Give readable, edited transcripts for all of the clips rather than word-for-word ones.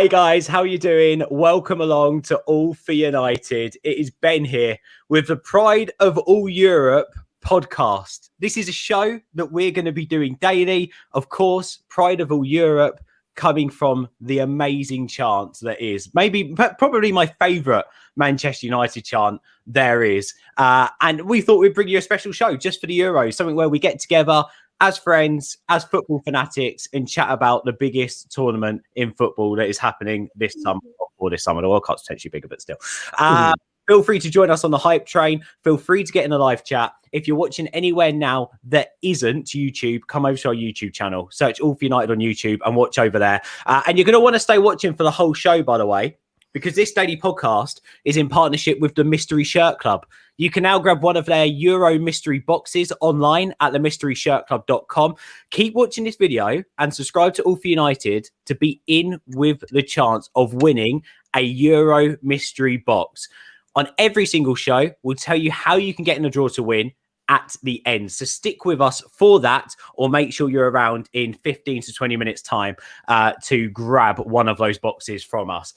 Hey guys, how you doing? Welcome along to All for United. It is Ben here with the Pride of All Europe podcast. This is a show that we're going to be doing daily. Of course, Pride of All Europe coming from the amazing chant that is probably my favourite Manchester United chant there is. And we thought we'd bring you a special show just for the Euros, something where we get together as friends, as football fanatics, and chat about the biggest tournament in football that is happening this summer. The World Cup's potentially bigger, but still. Feel free to join us on the hype train. Feel free to get in the live chat. If you're watching anywhere now that isn't YouTube, come over to our YouTube channel. Search All for United on YouTube and watch over there. And you're going to want to stay watching for the whole show, by the way, because this daily podcast is in partnership with the Mystery Shirt Club. You can now grab one of their Euro mystery boxes online at themysteryshirtclub.com. Keep watching this video and subscribe to All for United to be in with the chance of winning a Euro mystery box. On every single show, we'll tell you how you can get in the draw to win at the end. So stick with us for that, or make sure you're around in 15 to 20 minutes time to grab one of those boxes from us.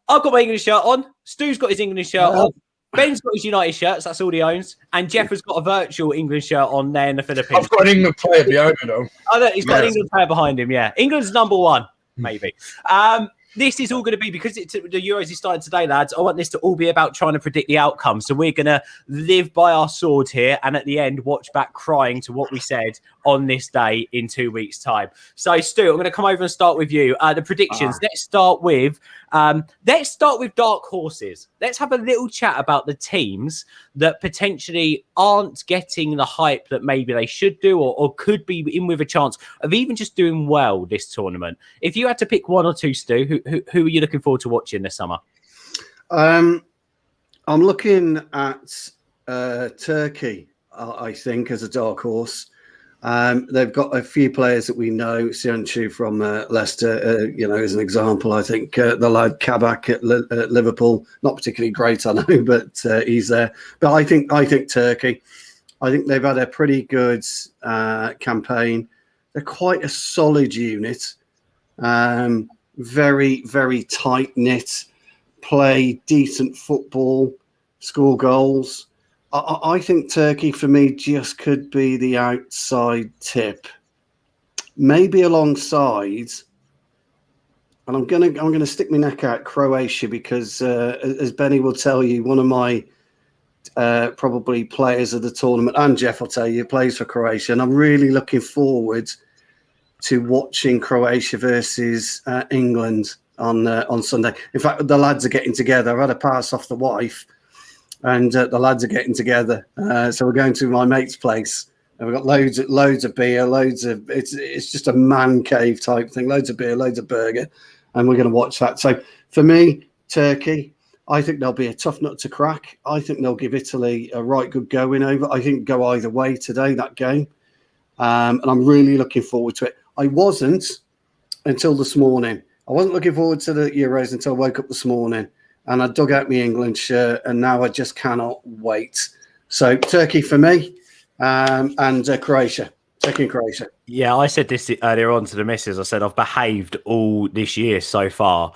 I've got my English shirt on. Stu's got his English shirt on. Ben's got his United shirts. That's all he owns. And Jeff has got a virtual England shirt on there in the Philippines. I've got an England player behind me, though. Oh, look, he's got an England player behind him, yeah. England's number one, maybe. This is all going to be, because the Euros is starting today, lads, I want this to all be about trying to predict the outcome. So we're going to live by our sword here, and at the end, watch back crying to what we said on this day in 2 weeks' time. So, Stu, I'm going to come over and start with you. The predictions. Let's start with dark horses. Let's have a little chat about the teams that potentially aren't getting the hype that maybe they should do, or could be in with a chance of even just doing well this tournament. If you had to pick one or two, Stu, who are you looking forward to watching this summer? I'm looking at Turkey, I think, as a dark horse. They've got a few players that we know. Sionchu from Leicester, as an example. I think the lad Kabak at Liverpool, not particularly great, I know, but he's there. But I think Turkey. I think they've had a pretty good campaign. They're quite a solid unit. Very, very tight-knit, play decent football, score goals. I think Turkey, for me, just could be the outside tip. Maybe alongside, and I'm gonna stick my neck out, Croatia, because as Benny will tell you, one of my probably players of the tournament, and Jeff will tell you, plays for Croatia, and I'm really looking forward to watching Croatia versus England on Sunday. In fact, the lads are getting together. I've had a pass off the wife, and the lads are getting together. So we're going to my mate's place, and we've got loads of beer, it's just a man cave type thing. Loads of beer, loads of burger, and we're going to watch that. So for me, Turkey, I think they'll be a tough nut to crack. I think they'll give Italy a right good going over. I think go either way today, that game. And I'm really looking forward to it. I wasn't until this morning. I wasn't looking forward to the Euros until I woke up this morning, and I dug out my England shirt, and now I just cannot wait. So Turkey for me, and Croatia. Taking Croatia. Yeah, I said this earlier on to the missus. I said I've behaved all this year so far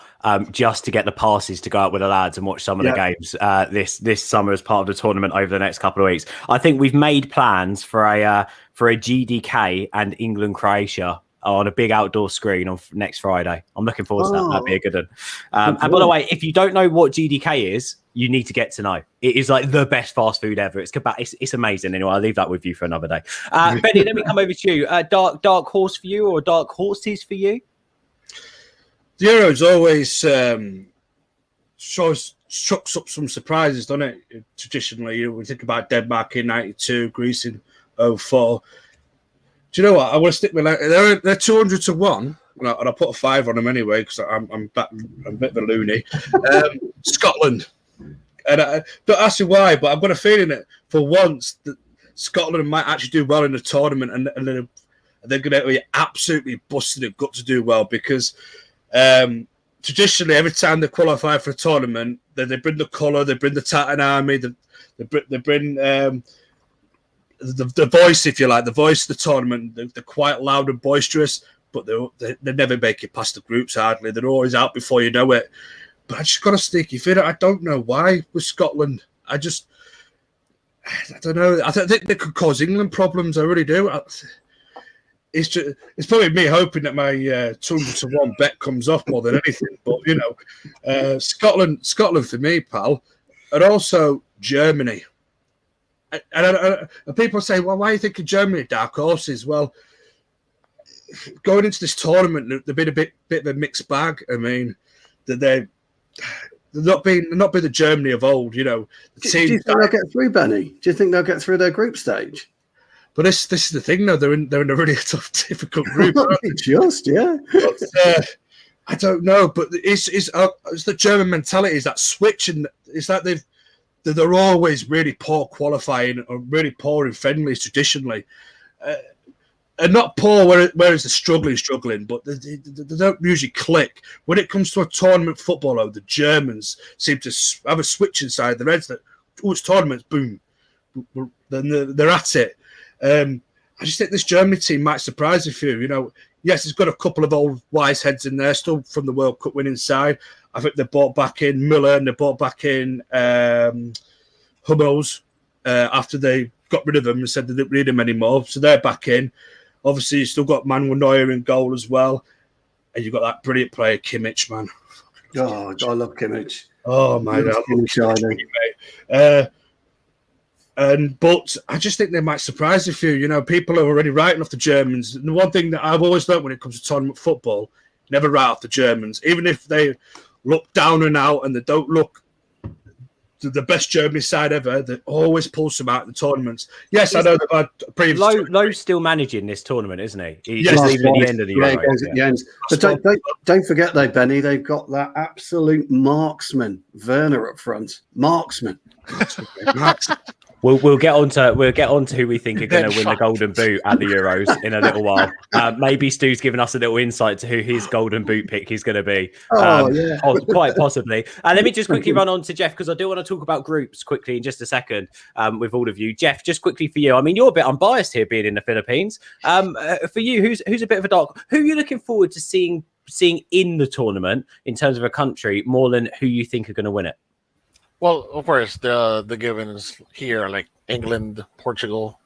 just to get the passes to go out with the lads and watch some of the games this summer as part of the tournament over the next couple of weeks. I think we've made plans for a GDK and England Croatia on a big outdoor screen on next Friday. I'm looking forward to that. That'd be a good one. And by the way, if you don't know what GDK is, you need to get to know. It is like the best fast food ever. It's amazing. Anyway, I'll leave that with you for another day. Benny, let me come over to you. Dark horse for you, or dark horses for you? The Euros always chucks up some surprises, doesn't it? Traditionally, we think about Denmark in '92, Greece in '04. Do you know what? I want to stick with they're 200 to 1, and I put a 5 on them anyway because I'm a bit of a loony. Scotland, and don't ask me why, but I've got a feeling that for once that Scotland might actually do well in the tournament, and they're going to be absolutely busting their gut to do well, because traditionally every time they qualify for a tournament, they bring the colour, they bring the Titan Army, they bring the voice, if you like, the voice of the tournament. They're quite loud and boisterous. but they never make it past the groups hardly. They're always out before you know it. But I just got a sneaky feeling. I don't know why with Scotland. I don't know. I think they could cause England problems. I really do. It's probably me hoping that my 200-1 bet comes off more than anything. But Scotland for me, pal, and also Germany. And people say, well, why are you thinking Germany dark horses? Well, going into this tournament, they've been a bit of a mixed bag. I mean, they're not being the Germany of old. The do you think they'll get through, Benny? Do you think they'll get through their group stage? But this is the thing, though. They're in a really tough, difficult group. Yeah. But, I don't know, but it's the German mentality. Is that switch, and it's like they're always really poor qualifying or really poor in friendlies traditionally, and not poor whereas they're struggling, but they don't usually click when it comes to a tournament football. Though the Germans seem to have a switch inside their heads that it's tournaments, boom, then they're at it. I just think this Germany team might surprise a few. Yes, it's got a couple of old wise heads in there, still from the World Cup winning side. I think they brought back in Müller and they brought back in Hummels after they got rid of them and said they didn't need them anymore. So they're back in. Obviously, you still got Manuel Neuer in goal as well. And you've got that brilliant player, Kimmich, man. Oh, I love Kimmich. Oh, my God. But I just think they might surprise a few. People are already writing off the Germans. And the one thing that I've always learned when it comes to tournament football, never write off the Germans. Even if they look down and out and they don't look the best Germany side ever, they always pull some out of the tournaments. Yes, I know they've had previous... Lowe's still managing this tournament, isn't he? He's just leaving at the end of the year. He goes at the end. But don't forget, though, Benny, they've got that absolute marksman, Werner, up front. Marksman. We'll get on to who we think are going to win the Golden Boot at the Euros in a little while. Maybe Stu's given us a little insight to who his Golden Boot pick is going to be. Quite possibly. Let me just quickly run on to Jeff, because I do want to talk about groups quickly in just a second with all of you. Jeff, just quickly for you. I mean, you're a bit unbiased here being in the Philippines. For you, who's a bit of a dark? Who are you looking forward to seeing in the tournament in terms of a country more than who you think are going to win it? Well, of course, the givens here, like England, Portugal,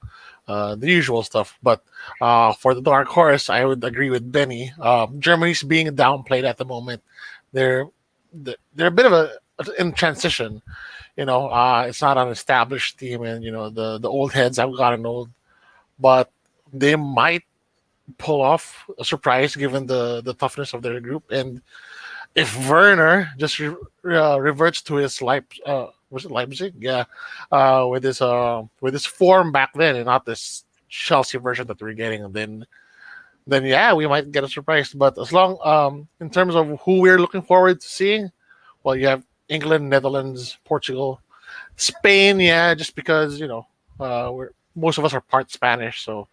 the usual stuff. But for the dark horse, I would agree with Benny. Germany's being downplayed at the moment. They're a bit of in transition. It's not an established team, and the old heads have gotten old. But they might pull off a surprise given the toughness of their group. And if Werner just reverts to his was it Leipzig? Yeah, with his form back then, and not this Chelsea version that we're getting, then yeah, we might get a surprise. But as long in terms of who we're looking forward to seeing, well, you have England, Netherlands, Portugal, Spain. Yeah, just because most of us are part Spanish, so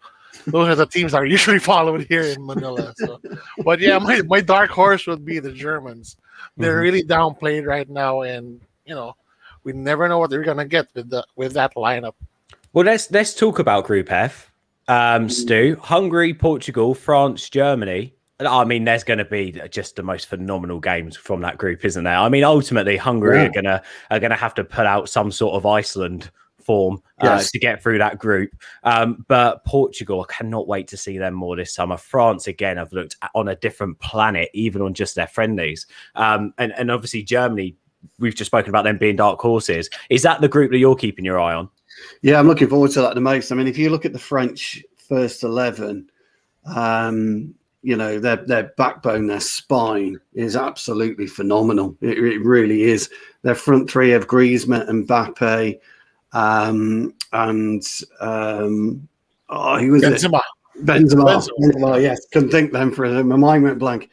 those are the teams that are usually followed here in Manila. So, but yeah, my dark horse would be the Germans. They're really downplayed right now, and we never know what they're gonna get with that lineup. Well, let's talk about Group F. Stu, Hungary, Portugal, France, Germany. I mean, there's going to be just the most phenomenal games from that group, isn't there? I mean, ultimately, Hungary are gonna have to put out some sort of Iceland form to get through that group. But Portugal, I cannot wait to see them more this summer. France, again, have looked on a different planet, even on just their friendlies. And obviously Germany, we've just spoken about them being dark horses. Is that the group that you're keeping your eye on? Yeah, I'm looking forward to that the most. I mean, if you look at the French first 11, their backbone, their spine is absolutely phenomenal. It really is. Their front three of Griezmann, Mbappe, who was Benzema. it? Benzema. Yes, couldn't think then for a my mind went blank.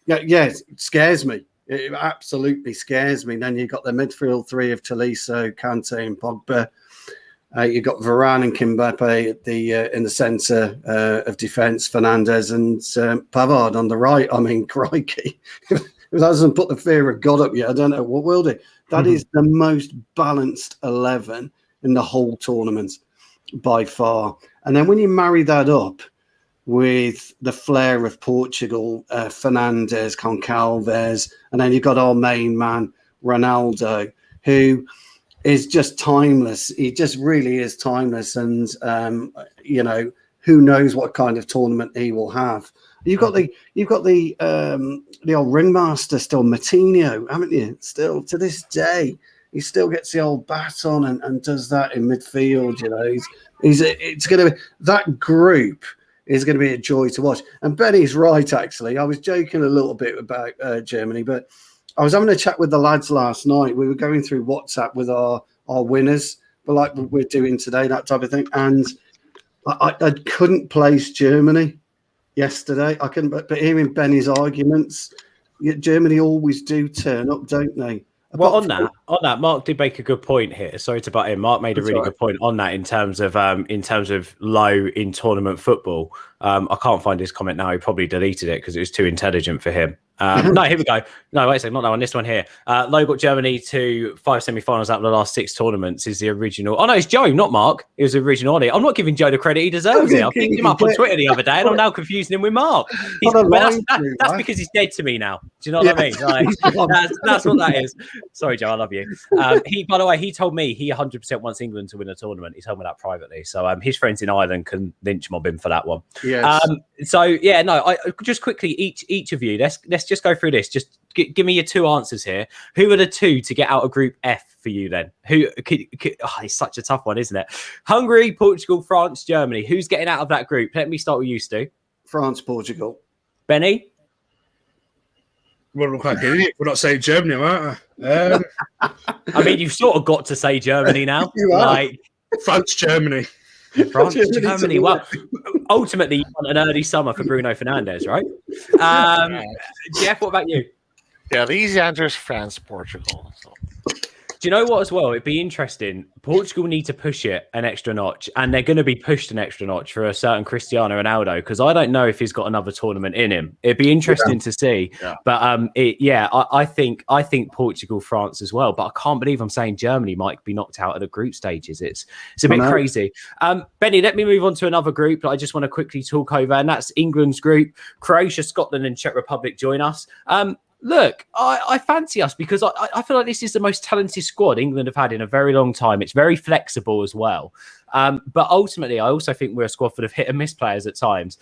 It scares me. It absolutely scares me. Then you've got the midfield three of Tolisso, Kante, and Pogba. You've got Varane and Mbappe at in the centre of defence, Fernandes and Pavard on the right. I mean, crikey. If that doesn't put the fear of God up yet, I don't know what will do. That is the most balanced 11 in the whole tournament by far. And then when you marry that up with the flair of Portugal, Fernandes, Goncalves, and then you've got our main man, Ronaldo, who is just timeless. He just really is timeless. And, who knows what kind of tournament he will have. You've got the old ringmaster still, Matinho, haven't you? Still to this day, he still gets the old bat on and does that in midfield. It's going to be that group is going to be a joy to watch. And Benny's right, actually. I was joking a little bit about Germany, but I was having a chat with the lads last night. We were going through WhatsApp with our winners, but like we're doing today, that type of thing. And I couldn't place Germany yesterday. I couldn't, but hearing Benny's arguments, Germany always do turn up, don't they? Well, on that, Mark did make a good point here. Sorry to butt in. Mark made a really good point on that in terms of low in tournament football. I can't find his comment now. He probably deleted it because it was too intelligent for him. No, here we go. No, wait a second, not that one. This one here. Low got Germany to 5 semi-finals out of the last 6 tournaments. Is the original? Oh no, it's Joe, not Mark. It was the original on it. I'm not giving Joe the credit he deserves. I picked him up on Twitter the other day, and I'm now confusing him with Mark. That's because he's dead to me now. Do you know what I mean? Like, that's what that is. Sorry, Joe, I love you. By the way, he told me he 100% wants England to win a tournament. He told me that privately. So his friends in Ireland can lynch mob him for that one. Yes. I just quickly each of you. Let's just go through this. Just give me your 2 answers here. Who are the 2 to get out of Group F for you then? It's such a tough one, isn't it? Hungary, Portugal, France, Germany. Who's getting out of that group? Let me start with you, Stu. France, Portugal. Benny? We'll look like an idiot. We're not saying Germany, aren't we? I mean, you've sort of got to say Germany now. France, Germany. France, Germany. Well, ultimately, you want an early summer for Bruno Fernandes, right? Jeff, what about you? Yeah, the easy answer is France, Portugal. So. Do you know what as well? It'd be interesting. Portugal need to push it an extra notch, and they're going to be pushed an extra notch for a certain Cristiano Ronaldo, because I don't know if he's got another tournament in him. It'd be interesting to see. Yeah. But I think Portugal, France as well. But I can't believe I'm saying Germany might be knocked out at the group stages. It's a bit crazy. Benny, let me move on to another group that I just want to quickly talk over, and that's England's group. Croatia, Scotland, and Czech Republic join us. Look, I fancy us because I feel like this is the most talented squad England have had in a very long time. It's very flexible as well. But ultimately, I also think we're a squad full of hit and miss players at times.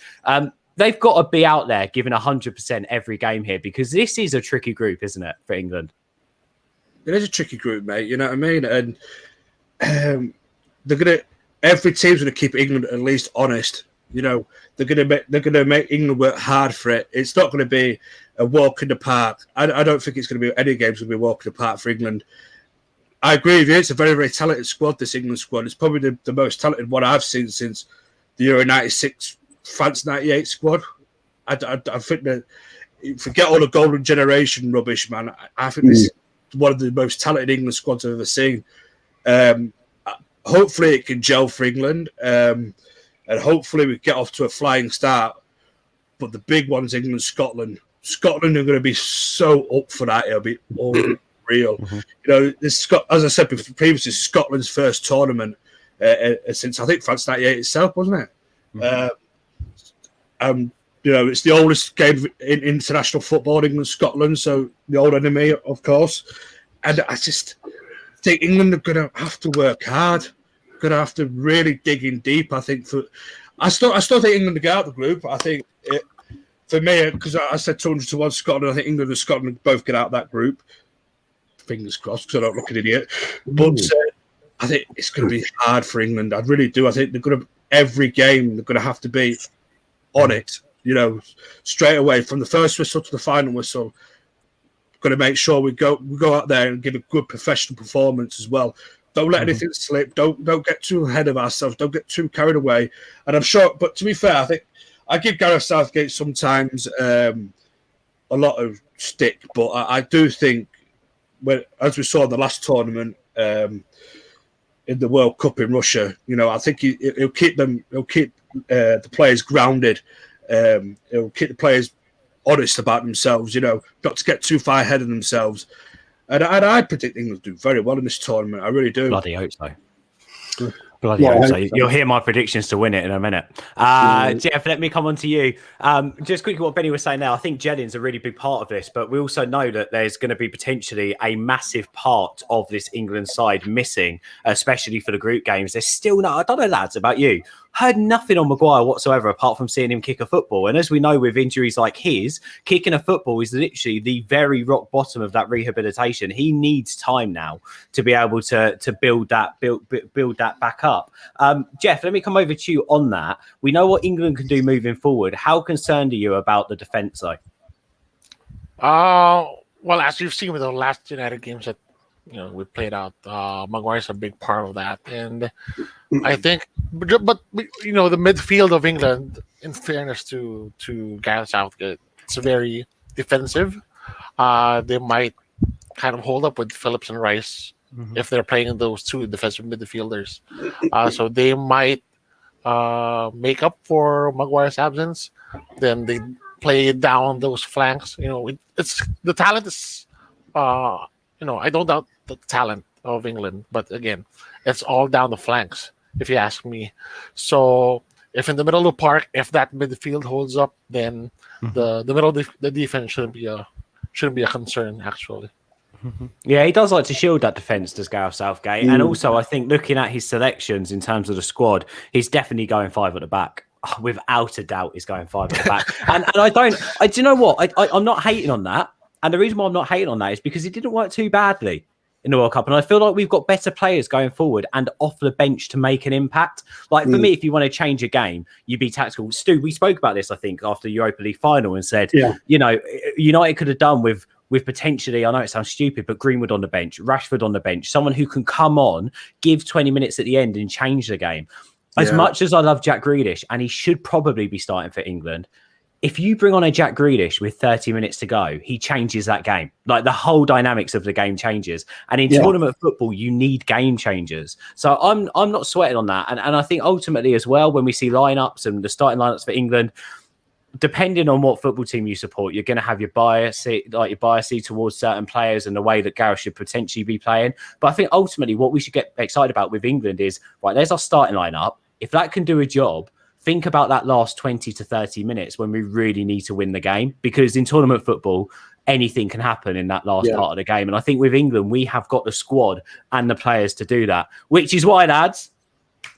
They've got to be out there giving 100% every game here, because this is a tricky group, isn't it, for England? It is a tricky group, mate. You know what I mean? And every team's gonna keep England at least honest. You know, they're gonna make England work hard for it. It's not gonna be a walk in the park. I don't think it's gonna be any game's gonna be a walk in the park for England. I agree with you. It's a very, very talented squad. This England squad. It's probably the most talented one I've seen since the Euro '96, France '98 squad. I think that, forget all the golden generation rubbish, man. I think this is one of the most talented England squads I've ever seen. Hopefully, it can gel for England. And hopefully we get off to a flying start. But the big one's England, Scotland. Scotland are going to be so up for that. It'll be unreal. You know, as I said previously, Scotland's first tournament since, I think, France '98 itself, wasn't it? You know, it's the oldest game in international football, England, Scotland. So the old enemy, of course. And I just think England are going to have to work hard. Going to have to really dig in deep. I think I still think England to get out of the group. I think for me, because I said 200-1 Scotland, I think England and Scotland both get out of that group. Fingers crossed, because I don't look an idiot. But I think it's going to be hard for England. I really do. I think they're going to every game they're going to have to be on it. You know, straight away from the first whistle to the final whistle. Going to make sure we go out there and give a good professional performance as well. Don't let anything slip. Don't get too ahead of ourselves. Don't get too carried away. And I'm sure, but to be fair, I think I give Gareth Southgate sometimes a lot of stick, but I do think, as we saw in the last tournament in the World Cup in Russia, you know, I think he'll keep the players grounded. He'll keep the players honest about themselves. You know, not to get too far ahead of themselves. And I predict England do very well in this tournament. I really do. Bloody hope so. Bloody Yeah, hope I so. hope so. You'll hear my predictions to win it in a minute. Jeff, let me come on to you. Just quickly what Benny was saying now, I think Jennings a really big part of this, but we also know that there's going to be potentially a massive part of this England side missing, especially for the group games. There's still no, I don't know, lads, about you. Heard nothing on Maguire whatsoever apart from seeing him kick a football. And as we know with injuries like his, kicking a football is literally the very rock bottom of that rehabilitation. He needs time now to be able to build that back up. Jeff, let me come over to you on that. We know what England can do moving forward. How concerned are you about the defence, though? Well, as you've seen with the last United games that we played out, Maguire's a big part of that, and I think, but the midfield of England, in fairness to Gareth Southgate, it's very defensive. They might kind of hold up with Phillips and Rice if they're playing those two defensive midfielders. So they might make up for Maguire's absence. Then they play down those flanks. It's the talent is. I don't doubt the talent of England, but again, it's all down the flanks, if you ask me. So if in the middle of the park, if that midfield holds up, then the middle of the defense shouldn't be a concern, actually. Yeah, he does like to shield that defence, does Gareth Southgate. And also, I think looking at his selections in terms of the squad, he's definitely going 5 at the back. Without a doubt, he's going 5 at the back. and do you know what? I'm not hating on that. And the reason why I'm not hating on that is because it didn't work too badly in the World Cup. And I feel like we've got better players going forward and off the bench to make an impact. Like for me, if you want to change a game, you be tactical. Stu, we spoke about this, I think, after the Europa League final and said, United could have done with potentially, I know it sounds stupid, but Greenwood on the bench, Rashford on the bench, someone who can come on, give 20 minutes at the end and change the game. As much as I love Jack Grealish, and he should probably be starting for England, if you bring on a Jack Grealish with 30 minutes to go, he changes that game. Like the whole dynamics of the game changes. And in tournament football, you need game changers. So I'm not sweating on that. And I think ultimately as well, when we see lineups and the starting lineups for England, depending on what football team you support, you're going to have your bias towards certain players and the way that Gareth should potentially be playing. But I think ultimately what we should get excited about with England is, right, there's our starting lineup. If that can do a job, think about that last 20 to 30 minutes when we really need to win the game, because in tournament football, anything can happen in that last part of the game. And I think with England, we have got the squad and the players to do that, which is why, lads,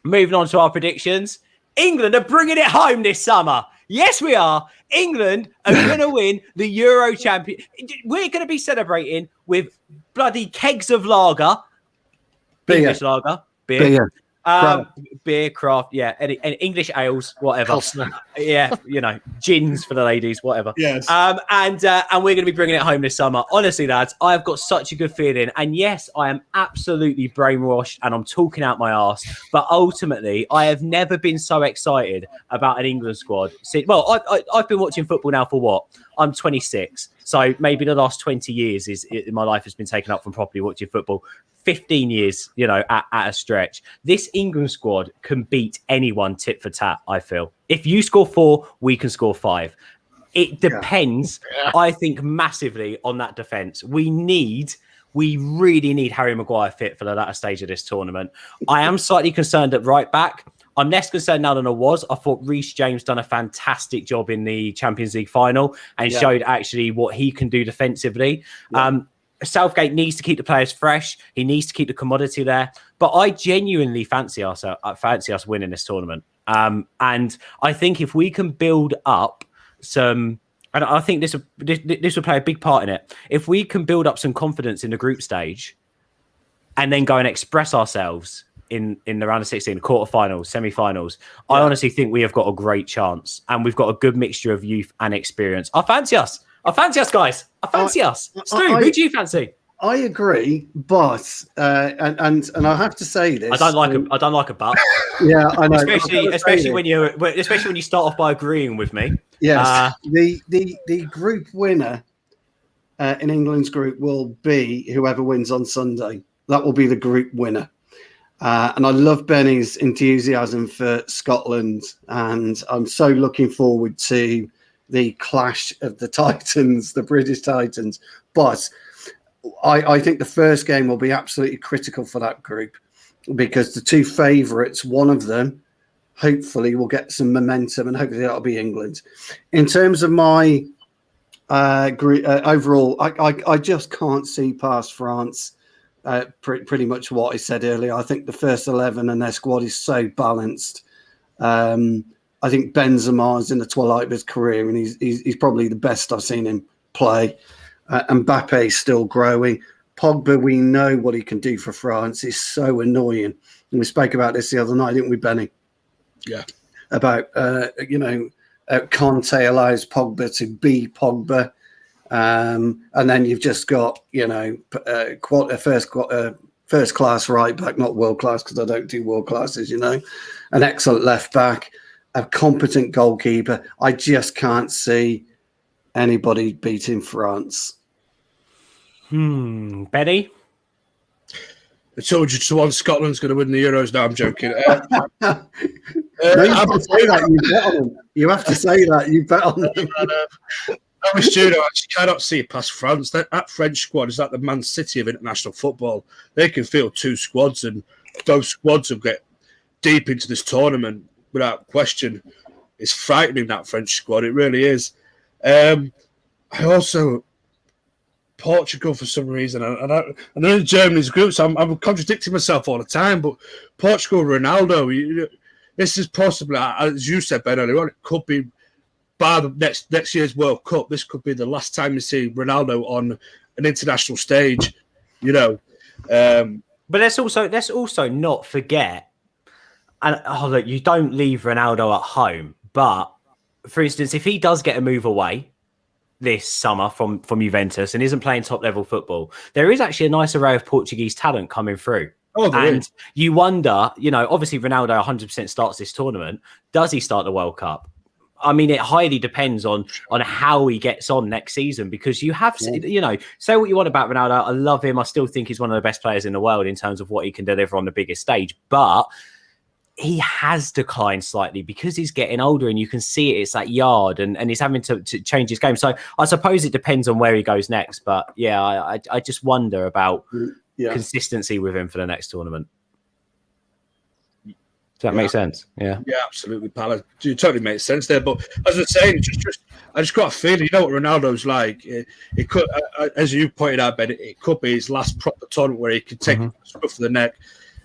moving on to our predictions, England are bringing it home this summer. Yes, we are. England are going to win the Euro champion. We're going to be celebrating with bloody kegs of lager, English lager, beer. Beer, craft, and English ales, whatever. Gins for the ladies, whatever. Yes. And we're going to be bringing it home this summer. Honestly, lads, I've got such a good feeling. And yes, I am absolutely brainwashed and I'm talking out my arse. But ultimately, I have never been so excited about an England squad. I've been watching football now for what? I'm 26. So maybe the last 20 years my life has been taken up from properly watching football. 15 years, at a stretch. This England squad can beat anyone tit for tat, I feel. If you score 4, we can score 5. It depends, I think, massively on that defence. We really need Harry Maguire fit for the latter stage of this tournament. I am slightly concerned at right back. I'm less concerned now than I was. I thought Reece James done a fantastic job in the Champions League final and showed actually what he can do defensively. Southgate needs to keep the players fresh. He needs to keep the commodity there. But I genuinely fancy us winning this tournament. And I think if we can build up some, and I think this will play a big part in it. If we can build up some confidence in the group stage and then go and express ourselves in the round of 16, quarterfinals, semi-finals, I honestly think we have got a great chance. And we've got a good mixture of youth and experience. I fancy us, guys. I fancy us. Stu, who do you fancy? I agree, but and I have to say this. I don't like a but. Yeah, I know. especially when you start off by agreeing with me. Yes, the group winner in England's group will be whoever wins on Sunday. That will be the group winner. And I love Benny's enthusiasm for Scotland, and I'm so looking forward to the clash of the Titans, the British Titans. But I think the first game will be absolutely critical for that group because the two favourites, one of them, hopefully will get some momentum, and hopefully that'll be England. In terms of my overall, I just can't see past France. Pretty much what I said earlier. I think the first 11 and their squad is so balanced. I think Benzema is in the twilight of his career, and he's probably the best I've seen him play. Mbappe is still growing. Pogba, we know what he can do for France. He's so annoying. And we spoke about this the other night, didn't we, Benny? Yeah. About, Conte allows Pogba to be Pogba. And then you've just got, first class right back, not world class, because I don't do world classes, an excellent left back, a competent goalkeeper. I just can't see anybody beating France. Benny? I told you to one Scotland's going to win the Euros. No, I'm joking. No, you have to say that. You bet on them. You have to say that. You bet on them. I'm a student. I just cannot see past France. That French squad is like the Man City of international football. They can field two squads, and those squads will get deep into this tournament without question. It's frightening, that French squad. It really is. I also... Portugal, for some reason, and I know in Germany's group, so I'm contradicting myself all the time, but Portugal, Ronaldo, this is possibly, as you said, Ben, earlier on, it could be, by the next year's World Cup, this could be the last time you see Ronaldo on an international stage, But let's also not forget, and look, you don't leave Ronaldo at home, but for instance, if he does get a move away this summer from Juventus and isn't playing top level football, there is actually a nice array of Portuguese talent coming through. And you wonder, obviously Ronaldo 100% starts this tournament. Does he start the World Cup? I mean, it highly depends on how he gets on next season, because you have, say what you want about Ronaldo. I love him. I still think he's one of the best players in the world in terms of what he can deliver on the biggest stage. But he has declined slightly because he's getting older, and you can see it. It's that yard, and he's having to change his game. So I suppose it depends on where he goes next. But yeah, I just wonder about consistency with him for the next tournament. Does that make sense? Yeah, absolutely, pal. It totally makes sense there. But as I was saying, I just got a feeling. You know what Ronaldo's like. It could, as you pointed out, Ben, it could be his last proper tournament where he could take the scruff of the neck.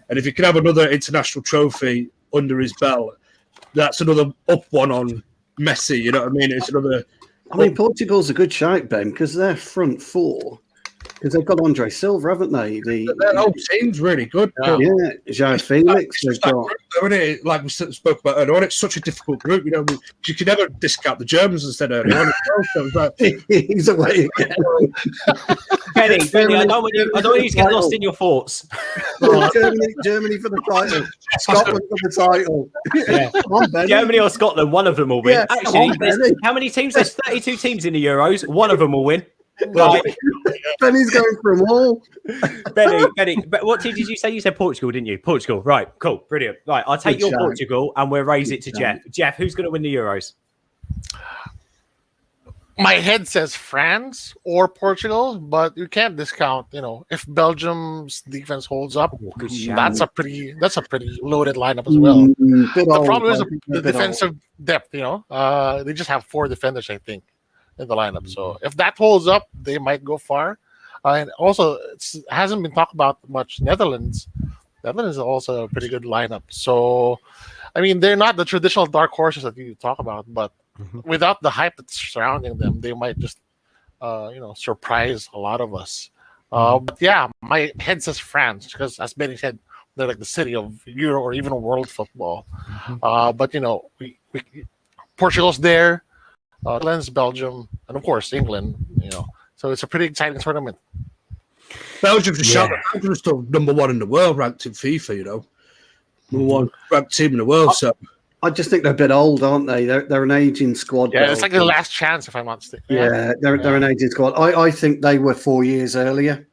And if he can have another international trophy under his belt, that's another up one on Messi. You know what I mean? It's another. I mean, Portugal's a good shout, Ben, because their front four, because they've got Andre Silva, haven't they? Their whole team's really good. Yeah, João Felix. They've got. Like we spoke about earlier on, it's such a difficult group. You can never discount the Germans instead of earlier on. He's away again. Benny, I don't want you to get lost in your thoughts. Germany for the title. Scotland for the title. Yeah. On, Germany or Scotland, one of them will win. Yeah, actually, how many teams? There's 32 teams in the Euros. One of them will win. Right. Benny's going for them all. Benny, but what team did you say? You said Portugal, didn't you? Portugal, right? Cool, brilliant. Right, I'll take your Portugal, and we'll raise it to Jeff. Jeff, who's going to win the Euros? My head says France or Portugal, but you can't discount. If Belgium's defense holds up, that's a pretty loaded lineup as well. The problem is the defensive depth. They just have 4 defenders, I think, in the lineup. So if that holds up, they might go far. And also, it hasn't been talked about much. Netherlands is also a pretty good lineup. So, I mean, they're not the traditional dark horses that you talk about, but without the hype that's surrounding them, they might just, surprise a lot of us. But yeah, my head says France because, as Benny said, they're like the city of Euro or even world football. But Portugal's there. Netherlands, Belgium, and of course England. So it's a pretty exciting tournament. Belgium's still number 1 in the world, ranked in FIFA. Number 1 ranked team in the world. So I just think they're a bit old, aren't they? They're an aging squad. Yeah, it's like the last chance, if I'm not mistaken. Yeah, they're an aging squad. I think they were 4 years earlier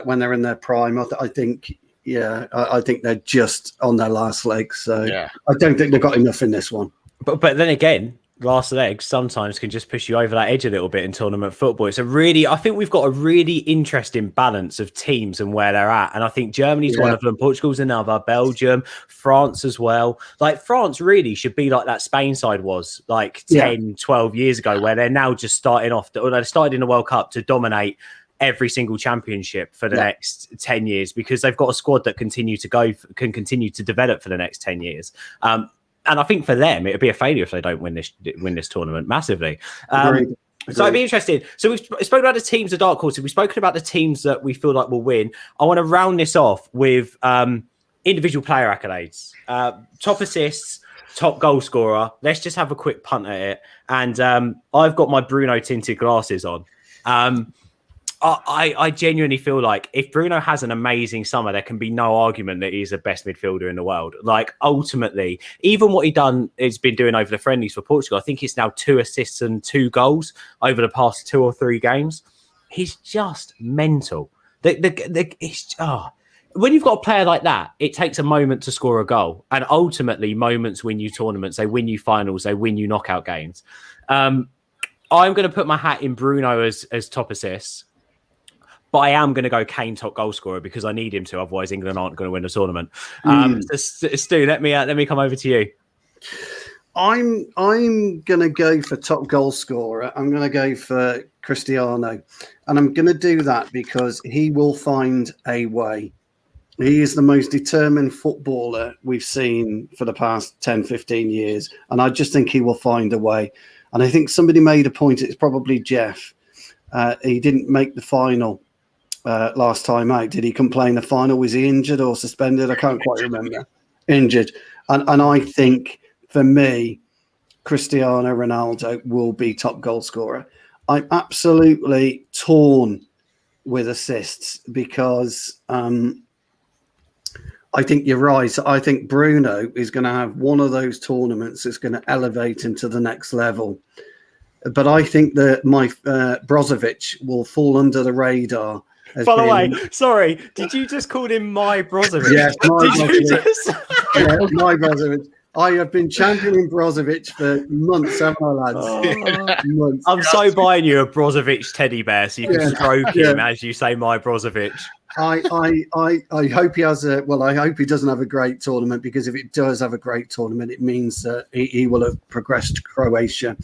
when they're in their prime. I think they're just on their last leg. So I don't think they've got enough in this one. But then again, glass of eggs sometimes can just push you over that edge a little bit in tournament football. I think we've got a really interesting balance of teams and where they're at. And I think Germany's one of them, Portugal's another, Belgium, France as well. Like France really should be like that Spain side was like 10, 12 years ago, where they're now just starting off, or they started in the World Cup to dominate every single championship for the next 10 years, because they've got a squad that can continue to develop for the next 10 years. And I think for them, it would be a failure if they don't win this tournament massively. Agreed. So I'd be interested. So we've spoken about the teams, the dark horses. We've spoken about the teams that we feel like will win. I want to round this off with individual player accolades, top assists, top goal scorer. Let's just have a quick punt at it. And I've got my Bruno tinted glasses on. I genuinely feel like if Bruno has an amazing summer, there can be no argument that he's the best midfielder in the world. Like, ultimately, even what he's been doing over the friendlies for Portugal, I think it's now 2 assists and 2 goals over the past 2 or 3 games. He's just mental. When you've got a player like that, it takes a moment to score a goal. And ultimately, moments win you tournaments. They win you finals. They win you knockout games. I'm going to put my hat in Bruno as top assists. But I am going to go Kane top goal scorer because I need him to. Otherwise, England aren't going to win the tournament. Stu, let me come over to you. I'm going to go for top goal scorer. I'm going to go for Cristiano. And I'm going to do that because he will find a way. He is the most determined footballer we've seen for the past 10, 15 years. And I just think he will find a way. And I think somebody made a point. It's probably Jeff. He didn't make the final last time out. Did he complain the final? Was he injured or suspended? I can't quite remember. Injured. And I think, for me, Cristiano Ronaldo will be top goal scorer. I'm absolutely torn with assists because I think you're right. I think Bruno is going to have one of those tournaments that's going to elevate him to the next level. But I think that my Brozovic will fall under the radar. By the way, sorry, did you just call him my Brozovic? Yes, my Brozovic. I have been championing Brozovic for months, haven't I, lads? Months. I'm so buying you a Brozovic teddy bear so you can stroke him as you say my Brozovic. I hope he has I hope he doesn't have a great tournament, because if it does have a great tournament, it means that he will have progressed to Croatia.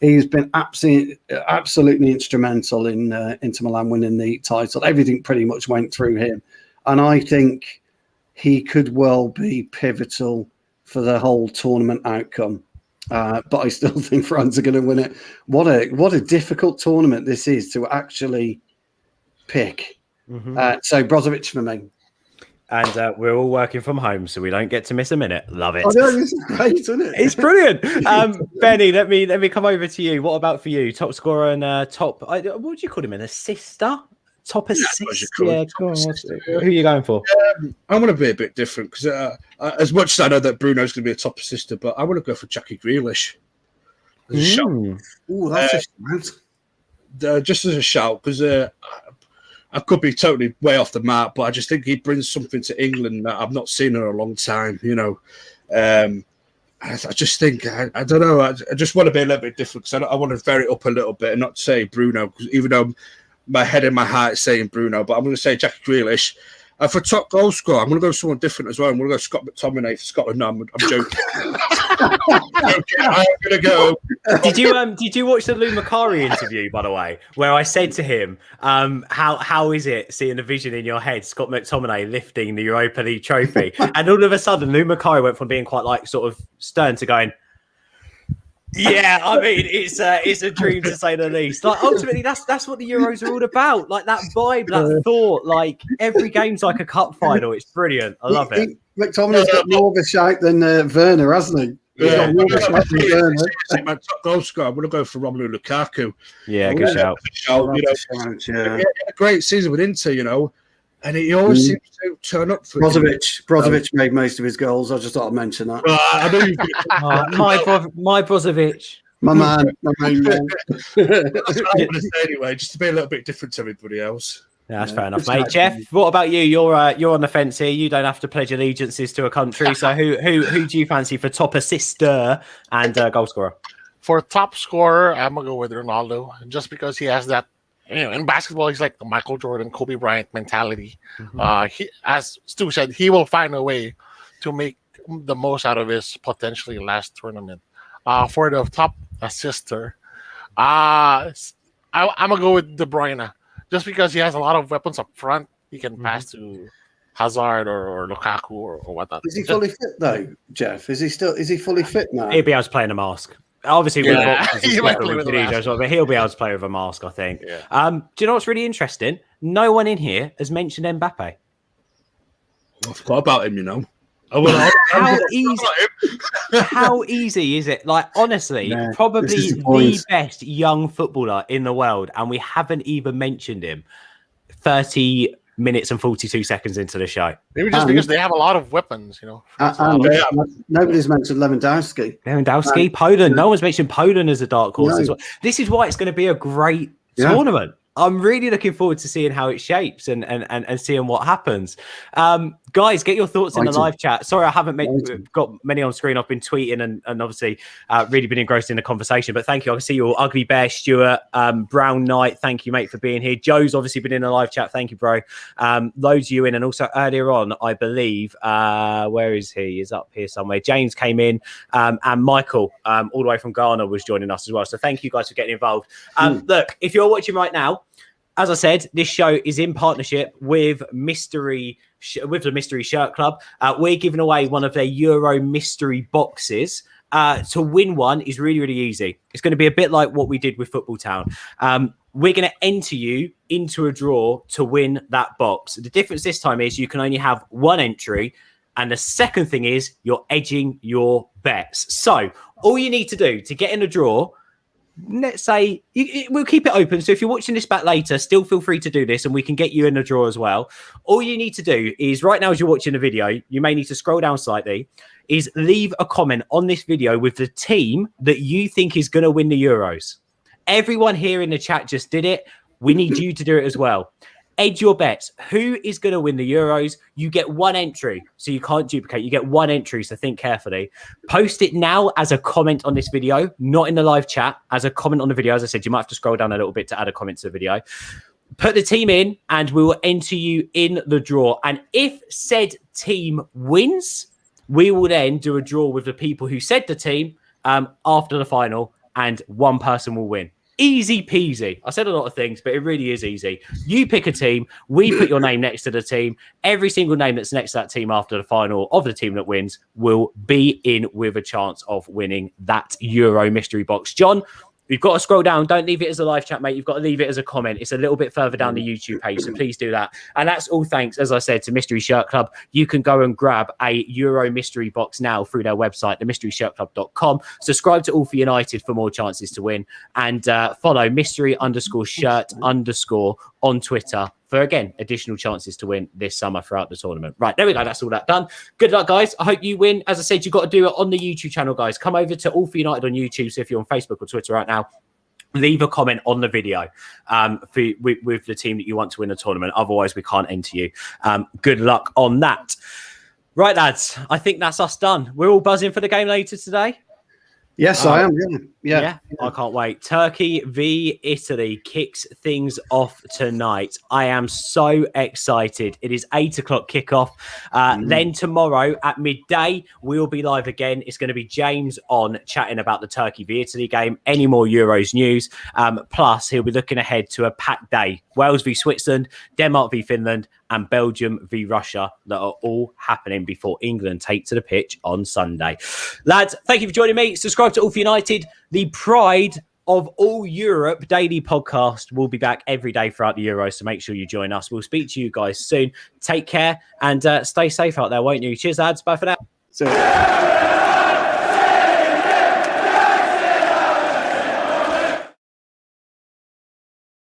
He's been absolutely instrumental in Inter Milan winning the title. Everything pretty much went through him. And I think he could well be pivotal for the whole tournament outcome. But I still think France are going to win it. What a difficult tournament this is to actually pick. Mm-hmm. So Brozovic for me. And we're all working from home, so we don't get to miss a minute. Love it. I know, this is great, isn't it? It's brilliant. Benny, let me come over to you. What about for you? Top scorer and top. What do you call him? An assister? Top assist. Yeah, who are you going for? I'm going to be a bit different because as much as I know that Bruno's going to be a top assister, but I want to go for Jackie Grealish. As a shout. Oh, that's a shout. Just as a shout, because I could be totally way off the mark, but I just think he brings something to England that I've not seen in a long time. You know, I just think I don't know. I just want to be a little bit different because I want to vary it up a little bit and not say Bruno, because even though my head and my heart is saying Bruno, but I'm going to say Jackie Grealish. For top goal scorer, I'm going to go with someone different as well. I'm going to go Scott McTominay for Scotland. No, I'm joking. I'm going to go. Did you watch the Lou Macari interview, by the way, where I said to him, how is it seeing the vision in your head, Scott McTominay lifting the Europa League trophy? And all of a sudden, Lou Macari went from being quite like sort of stern to going, yeah, I mean, it's a dream to say the least. Like, ultimately, that's what the Euros are all about. Like, that vibe, that thought. Like, every game's like a cup final. It's brilliant. I love it. McTominay's got more of a shout than Werner, hasn't he? Yeah, I'm going to my top goal scorer. I'm going to go for Romelu Lukaku. Yeah, good shout. He had a great season with Inter, you know, and he always seems to turn up for Brozovic made most of his goals. I just thought I'd mention that. I know my Brozovic. My man. That's what I'm going to say anyway, just to be a little bit different to everybody else. Yeah, that's fair enough, mate. Jeff, what about you? You're on the fence here. You don't have to pledge allegiances to a country. So who do you fancy for top assister and goal scorer? For top scorer, I'm gonna go with Ronaldo, just because he has that. In basketball, he's like the Michael Jordan, Kobe Bryant mentality. He, as Stu said, he will find a way to make the most out of his potentially last tournament. For the top assister, I'm gonna go with De Bruyne, just because he has a lot of weapons up front. He can pass to Hazard or Lukaku or whatnot. Is he fully fit though, Jeff? Is he fully fit now? He'll be able to play in a mask. Obviously, Yeah, he might play with a mask. but he'll be able to play with a mask, I think. Yeah. Do you know what's really interesting? No one in here has mentioned Mbappe. I forgot about him, you know. How easy is it? Like, honestly, probably the best young footballer in the world, and we haven't even mentioned him 30 minutes and 42 seconds into the show. Maybe just because they have a lot of weapons, you know. Nobody's mentioned Lewandowski. Poland. No one's mentioned Poland as a dark horse as well. This is why it's going to be a great tournament. I'm really looking forward to seeing how it shapes and seeing what happens. Guys, get your thoughts in the live chat. Sorry, I haven't got many on screen. I've been tweeting and obviously really been engrossed in the conversation. But thank you. I can see you all. Ugly Bear, Stuart, Brown Knight. Thank you, mate, for being here. Joe's obviously been in the live chat. Thank you, bro. Loads of you in. And also earlier on, I believe, where is he? He's up here somewhere. James came in and Michael, all the way from Ghana, was joining us as well. So thank you guys for getting involved. Look, if you're watching right now, as I said, this show is in partnership with the Mystery Shirt Club. We're giving away one of their Euro mystery boxes. To win one is really, really easy. It's going to be a bit like what we did with Football Town. We're going to enter you into a draw to win that box. The difference this time is you can only have one entry. And the second thing is you're edging your bets. So all you need to do to get in a draw, let's say we'll keep it open. So if you're watching this back later, still feel free to do this and we can get you in a draw as well. All you need to do is right now, as you're watching the video, you may need to scroll down slightly, is leave a comment on this video with the team that you think is going to win the Euros. Everyone here in the chat just did it. We need you to do it as well. Edge your bets. Who is going to win the Euros? You get one entry, so you can't duplicate. You get one entry, so think carefully. Post it now as a comment on this video, not in the live chat, as a comment on the video. As I said, you might have to scroll down a little bit to add a comment to the video. Put the team in, and we will enter you in the draw. And if said team wins, we will then do a draw with the people who said the team after the final, and one person will win. Easy peasy. I said a lot of things, but it really is easy. You pick a team. We put your name next to the team. Every single name that's next to that team after the final of the team that wins will be in with a chance of winning that Euro mystery box. John, you've got to scroll down. Don't leave it as a live chat, mate. You've got to leave it as a comment. It's a little bit further down the YouTube page, so please do that. And that's all thanks, as I said, to Mystery Shirt Club. You can go and grab a Euro mystery box now through their website, themysteryshirtclub.com. Subscribe to All for United for more chances to win. And follow mystery_shirt_ on Twitter for, again, additional chances to win this summer throughout the tournament. Right, there we go. That's all that done. Good luck, guys. I hope you win. As I said, you've got to do it on the YouTube channel, guys. Come over to All for United on YouTube. So if you're on Facebook or Twitter right now, leave a comment on the video with the team that you want to win the tournament. Otherwise, we can't enter you. Good luck on that. Right, lads. I think that's us done. We're all buzzing for the game later today. Yes, I am. Yeah. I can't wait. Turkey v Italy kicks things off tonight. I am so excited. It is 8:00 kickoff. Then tomorrow at midday, we'll be live again. It's going to be James on chatting about the Turkey v Italy game. Any more Euros news. Plus, he'll be looking ahead to a packed day. Wales v Switzerland, Denmark v Finland, and Belgium v Russia that are all happening before England take to the pitch on Sunday. Lads, thank you for joining me. Subscribe to All for United, the pride of all Europe daily podcast. Will be back every day throughout the Euros, so make sure you join us. We'll speak to you guys soon. Take care and stay safe out there, won't you? Cheers, lads. Bye for now.